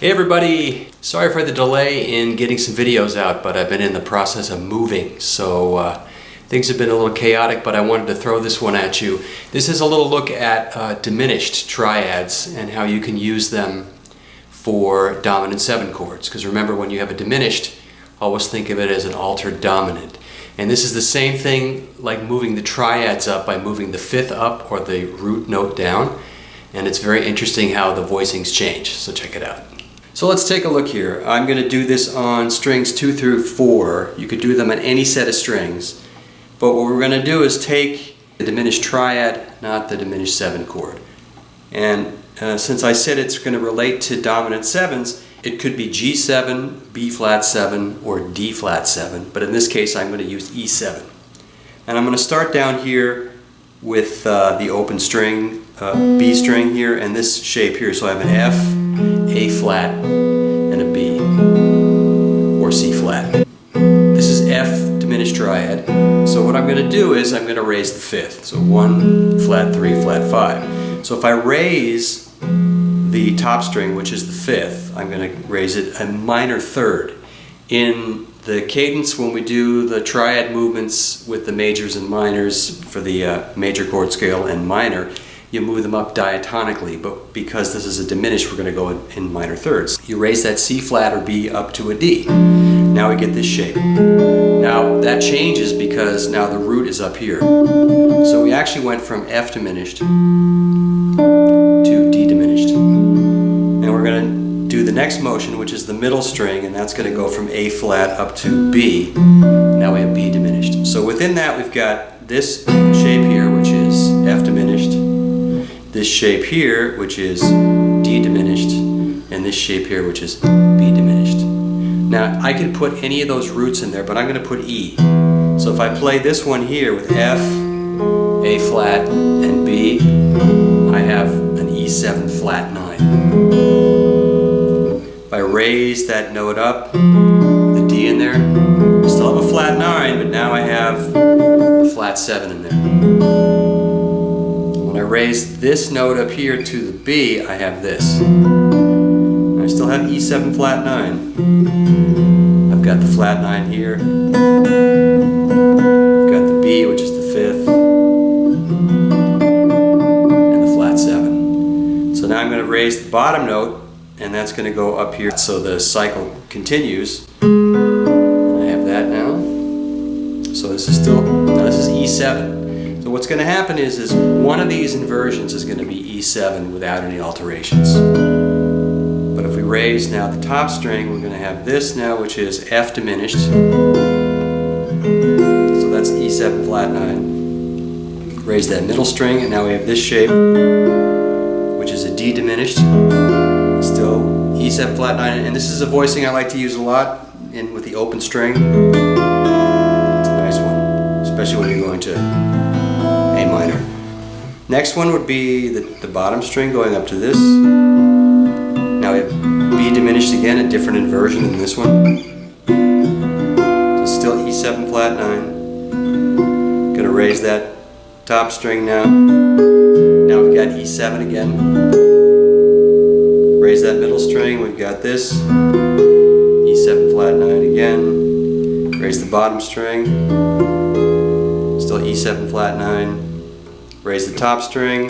Hey everybody, sorry for the delay in getting some videos out, but I've been in the process of moving, so things have been a little chaotic, but I wanted to throw this one at you. This is a little look at diminished triads and how you can use them for dominant 7 chords. Because remember, when you have a diminished, always think of it as an altered dominant. And this is the same thing like moving the triads up by moving the 5th up or the root note down. And it's very interesting how the voicings change, so check it out. So let's take a look here. I'm going to do this on strings 2 through 4. You could do them on any set of strings. But what we're going to do is take the diminished triad, not the diminished 7 chord. And since I said it's going to relate to dominant 7s, it could be G7, B flat 7, or D flat 7. But in this case, I'm going to use E7. And I'm going to start down here with the open string, B string here, and this shape here. So I have an F, A flat, and a B, or C flat. This is F diminished triad. So what I'm going to do is I'm going to raise the 5th. So 1, flat 3, flat 5. So if I raise the top string, which is the 5th, I'm going to raise it a minor 3rd. In the cadence, when we do the triad movements with the majors and minors for the major chord scale and minor, you move them up diatonically, but because this is a diminished, we're going to go in minor thirds. You raise that C flat or B up to a D. Now we get this shape. Now that changes because now the root is up here. So we actually went from F diminished to D diminished. And we're going to do the next motion, which is the middle string, and that's going to go from A flat up to B. Now we have B diminished. So within that we've got this shape here, which is F diminished, this shape here, which is D diminished, and this shape here, which is B diminished. Now I can put any of those roots in there, but I'm going to put E. So if I play this one here with F, A flat, and B, I have an E7 flat 9. If I raise that note up, the D in there, I still have a flat 9, but now I have a flat 7 in there. When I raise this note up here to the B, I have this. I still have E7 flat 9. I've got the flat 9 here. I've got the B, which is the 5th, and the flat 7. So now I'm going to raise the bottom note, and that's going to go up here, so the cycle continues. And I have that now. So this is still, now this is E7. So what's going to happen is one of these inversions is going to be E7 without any alterations. But if we raise now the top string, we're going to have this now, which is F diminished. So that's E7 flat 9. Raise that middle string, and now we have this shape, which is a D diminished. Still E7 flat 9, and this is a voicing I like to use a lot with the open string. It's a nice one, especially when you're going to A minor. Next one would be the bottom string going up to this. Now we have B diminished again, a different inversion than this one. So still E7 flat 9. Gonna raise that top string now. Now we've got E7 again. Raise that middle string, we've got this. E7 flat 9 again. Raise the bottom string. Still E7 flat 9. Raise the top string,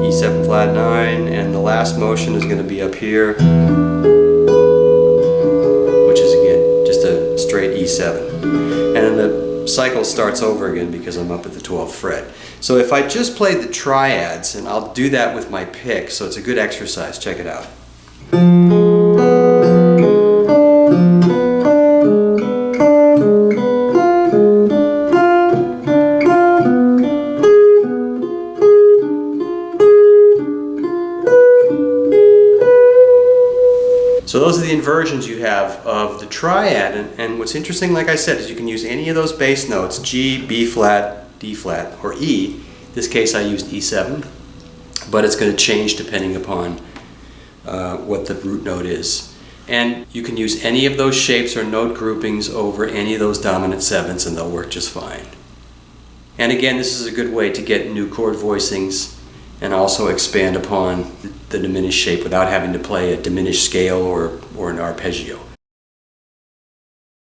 E7 flat 9, and the last motion is going to be up here, which is again just a straight E7. And then the cycle starts over again because I'm up at the 12th fret. So if I just played the triads, and I'll do that with my pick, so it's a good exercise, check it out. So those are the inversions you have of the triad, and what's interesting, like I said, is you can use any of those bass notes, G, B flat, D flat, or E. In this case I used E7, but it's going to change depending upon what the root note is. And you can use any of those shapes or note groupings over any of those dominant 7s and they'll work just fine. And again, this is a good way to get new chord voicings and also expand upon the diminished shape without having to play a diminished scale or an arpeggio.